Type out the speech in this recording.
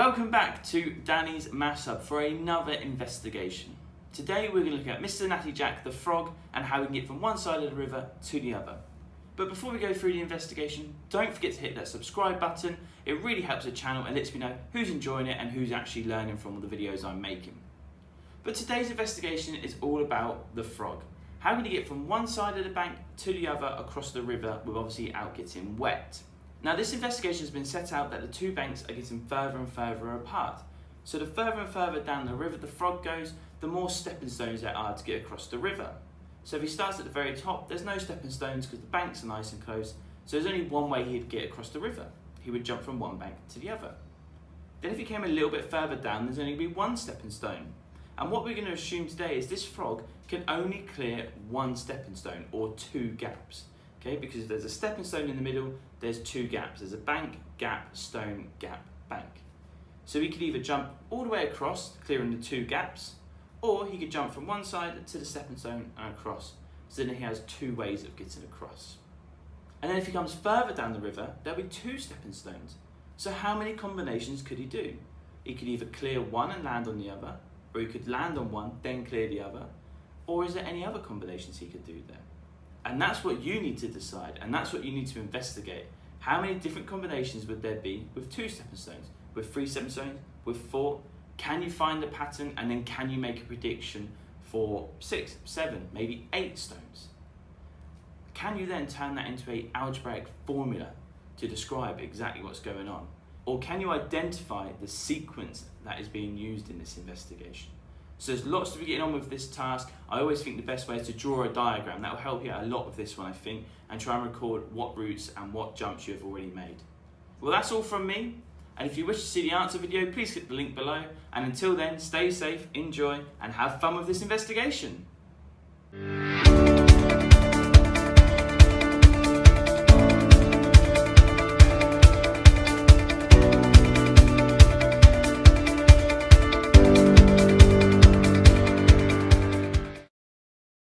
Welcome back to Danny's Maths Hub for another investigation. Today we're going to look at Mr. Natty Jack the frog and how we can get from one side of the river to the other. But before we go through the investigation, don't forget to hit that subscribe button. It really helps the channel and lets me know who's enjoying it and who's actually learning from all the videos I'm making. But today's investigation is all about the frog. How can you get from one side of the bank to the other across the river without getting wet? Now this investigation has been set out that the two banks are getting further and further apart. So the further and further down the river the frog goes, the more stepping stones there are to get across the river. So if he starts at the very top, there's no stepping stones because the banks are nice and close, so there's only one way he'd get across the river. He would jump from one bank to the other. Then if he came a little bit further down, there's only going to be one stepping stone. And what we're going to assume today is this frog can only clear one stepping stone or two gaps. Okay, because if there's a stepping stone in the middle, there's two gaps. There's a bank, gap, stone, gap, bank. So he could either jump all the way across, clearing the two gaps, or he could jump from one side to the stepping stone and across. So then he has two ways of getting across. And then if he comes further down the river, there'll be two stepping stones. So how many combinations could he do? He could either clear one and land on the other, or he could land on one, then clear the other, or is there any other combinations he could do there? And that's what you need to decide, and that's what you need to investigate. How many different combinations would there be with two stepping stones, with three stepping stones, with four? Can you find the pattern, and then can you make a prediction for 6, 7, maybe 8 stones? Can you then turn that into an algebraic formula to describe exactly what's going on? Or can you identify the sequence that is being used in this investigation? So there's lots to be getting on with this task. I always think the best way is to draw a diagram. That will help you out a lot with this one, I think, and try and record what routes and what jumps you have already made. Well, that's all from me. And if you wish to see the answer video, please click the link below. And until then, stay safe, enjoy, and have fun with this investigation.